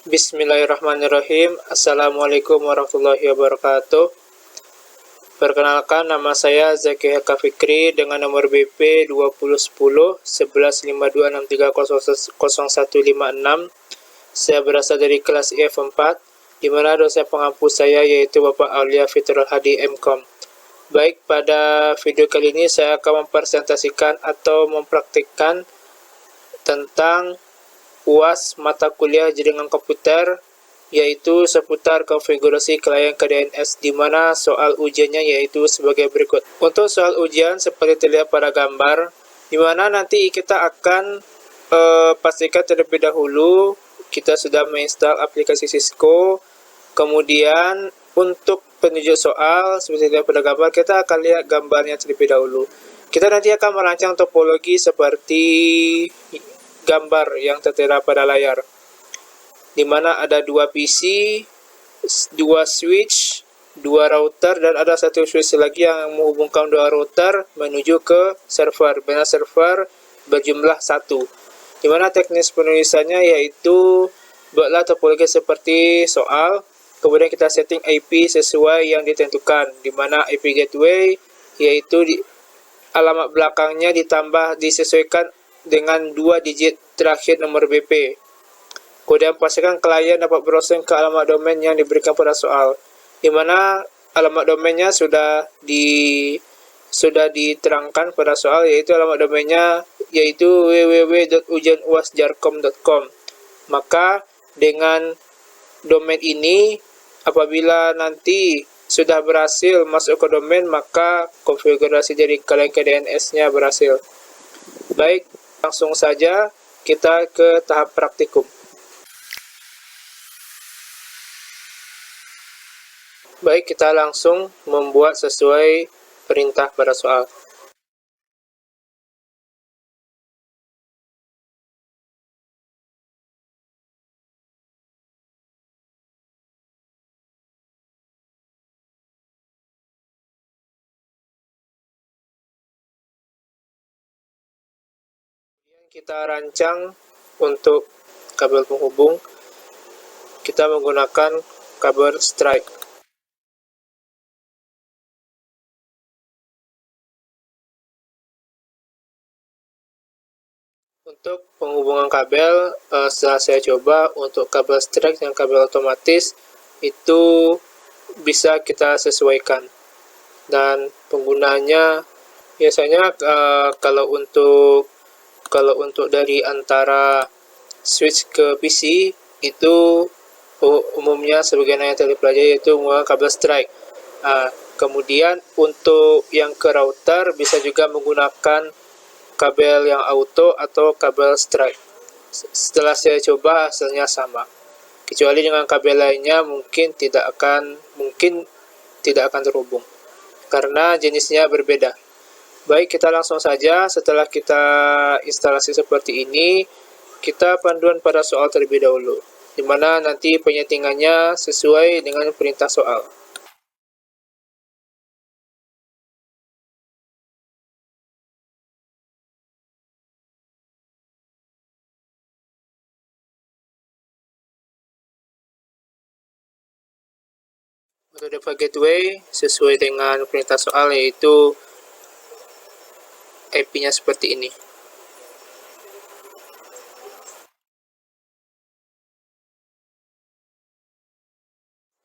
Bismillahirrahmanirrahim. Assalamualaikum warahmatullahi wabarakatuh. Perkenalkan, nama saya Zaki Heka Fikri dengan nomor BP 2010 1152630156. Saya berasal dari kelas IF4, di mana dosen pengampu saya yaitu Bapak Aulia Fitrul Hadi MKom. Baik, pada video kali ini saya akan mempresentasikan atau mempraktikkan tentang UAS mata kuliah jaringan komputer, yaitu seputar konfigurasi klien ke DNS, di mana soal ujiannya yaitu sebagai berikut. Untuk soal ujian seperti terlihat pada gambar, di mana nanti kita akan pastikan terlebih dahulu kita sudah menginstal aplikasi Cisco. Kemudian untuk penunjuk soal seperti terlihat pada gambar, kita akan lihat gambarnya terlebih dahulu. Kita nanti akan merancang topologi seperti gambar yang tertera pada layar, di mana ada dua PC, dua switch, dua router, dan ada satu switch lagi yang menghubungkan dua router menuju ke server. Benar, server berjumlah 1. Di mana teknis penulisannya yaitu buatlah topologi seperti soal, kemudian kita setting IP sesuai yang ditentukan, di mana IP gateway yaitu alamat belakangnya disesuaikan dengan 2 digit terakhir nomor BP. Kemudian pastikan klien dapat browsing ke alamat domain yang diberikan pada soal, di mana alamat domainnya sudah diterangkan pada soal, yaitu alamat domainnya yaitu www.ujianuasjarkom.com. Maka dengan domain ini, apabila nanti sudah berhasil masuk ke domain, maka konfigurasi dari klien ke DNS-nya berhasil. Baik, langsung saja kita ke tahap praktikum. Baik, kita langsung membuat sesuai perintah pada soal. Kita rancang untuk kabel penghubung, kita menggunakan kabel strike. Untuk penghubungan kabel, setelah saya coba untuk kabel strike dan kabel otomatis itu bisa kita sesuaikan, dan penggunaannya biasanya kalau untuk dari antara switch ke PC itu umumnya sebagaimana yang tadi pelajari yaitu menggunakan kabel strike. Kemudian untuk yang ke router bisa juga menggunakan kabel yang auto atau kabel strike. Setelah saya coba hasilnya sama, kecuali dengan kabel lainnya mungkin tidak akan terhubung karena jenisnya berbeda. Baik, kita langsung saja. Setelah kita instalasi seperti ini, kita panduan pada soal terlebih dahulu, di mana nanti penyetingannya sesuai dengan perintah soal. Untuk default gateway sesuai dengan perintah soal, yaitu IP-nya seperti ini.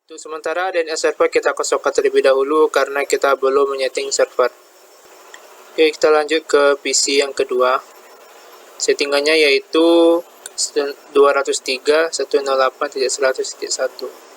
Untuk sementara DNS server kita kosongkan terlebih dahulu karena kita belum menyeting server. Oke, kita lanjut ke PC yang kedua. Settingannya yaitu 203.108.100.1.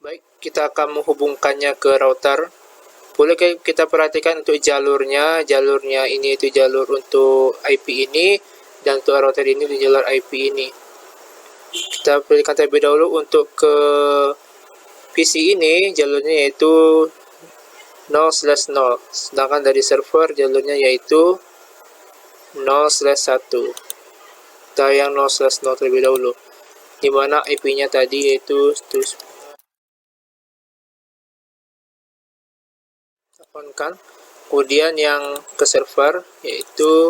Baik, kita akan menghubungkannya ke router. Boleh kita perhatikan untuk jalurnya ini itu jalur untuk IP ini, dan untuk router ini itu jalur IP ini. Kita pilihkan terlebih dahulu untuk ke PC ini, jalurnya yaitu 0/0, sedangkan dari server jalurnya yaitu 0/1. Kita yang 0/0 terlebih dahulu, dimana IP-nya tadi yaitu kan. Kemudian yang ke server yaitu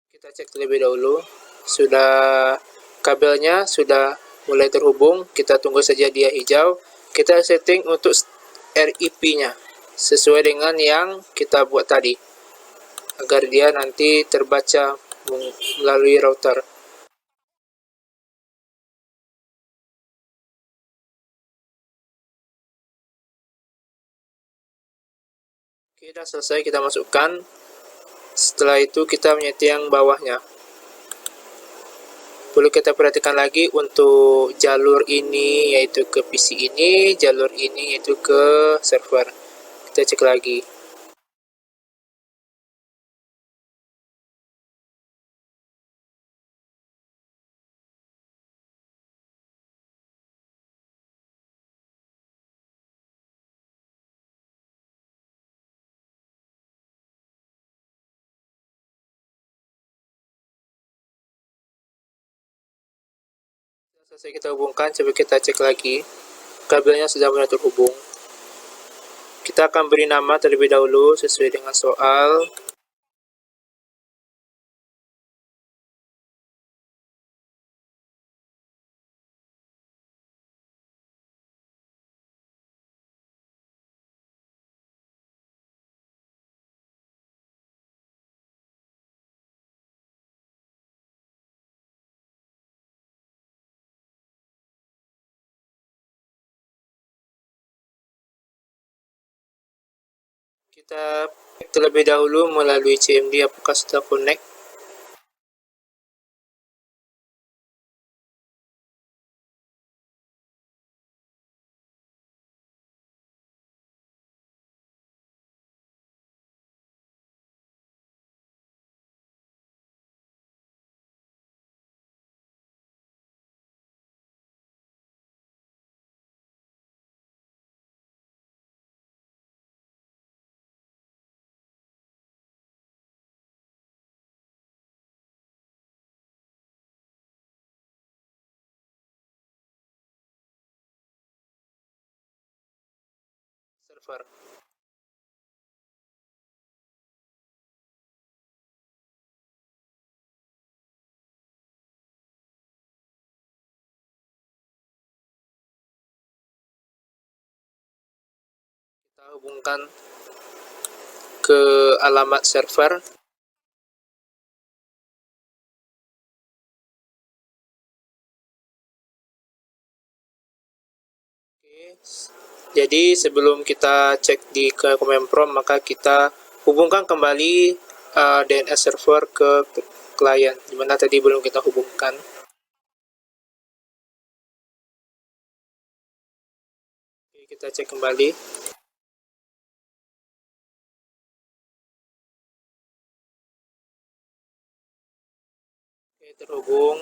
kita cek terlebih dahulu, sudah kabelnya sudah mulai terhubung. Kita tunggu saja dia hijau. Kita setting untuk RIP-nya sesuai dengan yang kita buat tadi, agar dia nanti terbaca melalui router. Oke, sudah selesai kita masukkan. Setelah itu kita menyeting yang bawahnya. Perlu kita perhatikan lagi untuk jalur ini yaitu ke PC ini, jalur ini yaitu ke server. Kita cek lagi. Selesai kita hubungkan, coba kita cek lagi. Kabelnya sudah mulai terhubung. Kita akan beri nama terlebih dahulu sesuai dengan soal. Kita cek terlebih dahulu melalui CMD apakah sudah connect. Server. Kita hubungkan ke alamat server. Jadi sebelum kita cek di ke command prompt, maka kita hubungkan kembali DNS server ke klien, dimana tadi belum kita hubungkan. Oke, kita cek kembali. Oke, terhubung.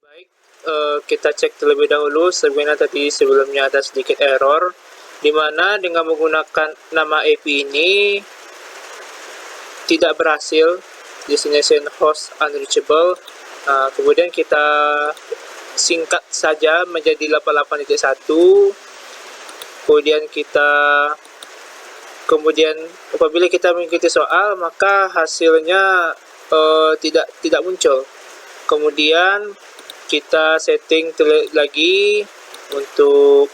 Baik, kita cek terlebih dahulu. Sebenarnya tadi sebelumnya ada sedikit error, di mana dengan menggunakan nama IP ini tidak berhasil, destination host unreachable. Kemudian kita singkat saja menjadi 88.1. Kemudian kita Kemudian apabila kita mengikuti soal, maka hasilnya tidak muncul. Kemudian kita setting lagi untuk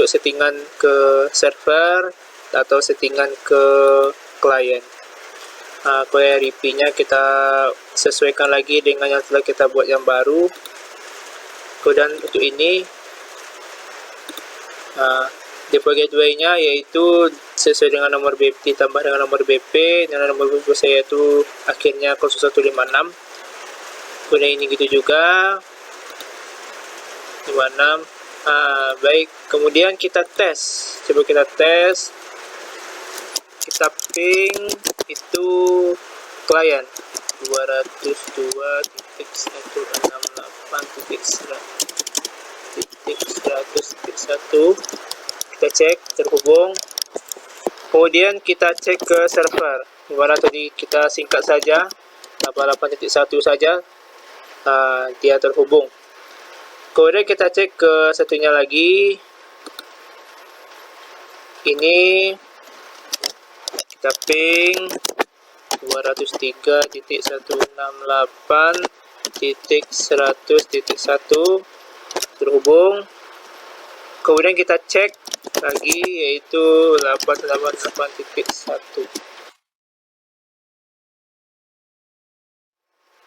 settingan ke server atau settingan ke klien. Query IP-nya kita sesuaikan lagi dengan yang telah kita buat yang baru. Kemudian untuk ini deploy gateway-nya yaitu sesuai dengan nomor BP, ditambah dengan nomor BP, dan nomor BP saya itu akhirnya 0156. Kemudian ini gitu juga 56. Baik, kemudian kita tes. Coba kita tes. Kita ping itu klien 202.168.100.1. Kita cek terhubung. Kemudian kita cek ke server, dimana tadi kita singkat saja 88.1 saja, dia terhubung. Kemudian kita cek ke satunya lagi, ini kita ping 203.168.100.1 terhubung. Kemudian kita cek lagi yaitu 888.1.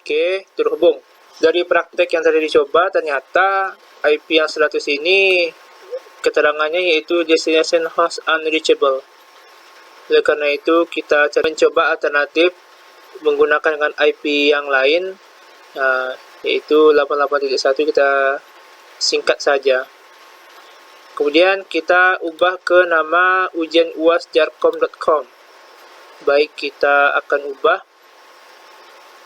Oke, terhubung. Dari praktek yang tadi dicoba, ternyata IP yang 100 ini keterangannya yaitu destination host unreachable. Oleh karena itu kita mencoba alternatif menggunakan dengan IP yang lain, yaitu 88.1. kita singkat saja. Kemudian kita ubah ke nama ujianuasjarkom.com. Baik, kita akan ubah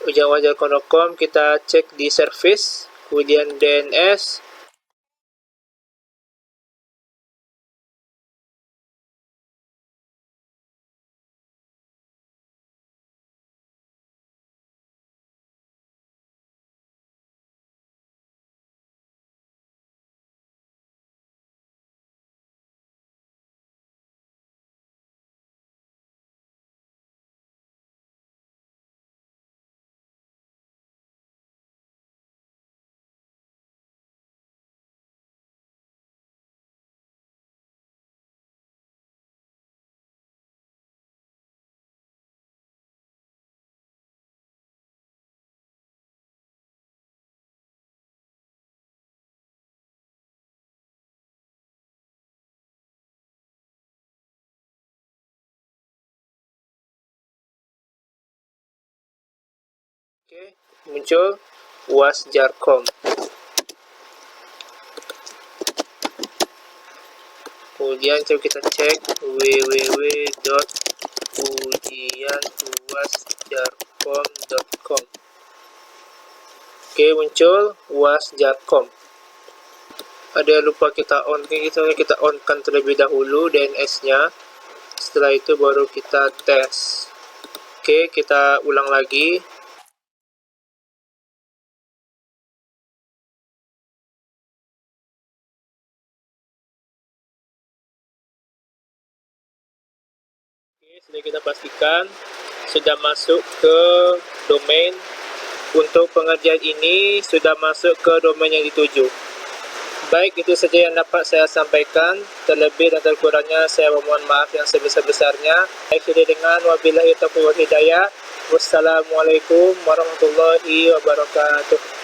ujianuasjarkom.com. Kita cek di service, kemudian DNS. Oke, muncul uasjarkom. Kemudian coba kita cek www.ujianuasjarkom.com. Oke, muncul uasjarkom. Ada yang lupa kita on, kita on-kan terlebih dahulu DNS-nya. Setelah itu baru kita tes. Oke, kita ulang lagi. Sudah kita pastikan sudah masuk ke domain. Untuk pengerjaan ini sudah masuk ke domain yang dituju. Baik, itu saja yang dapat saya sampaikan. Terlebih dan terkurangnya saya memohon maaf yang sebesar-besarnya. Akhirnya dengan wabillahi taufiq wal hidayah. Wassalamualaikum warahmatullahi wabarakatuh.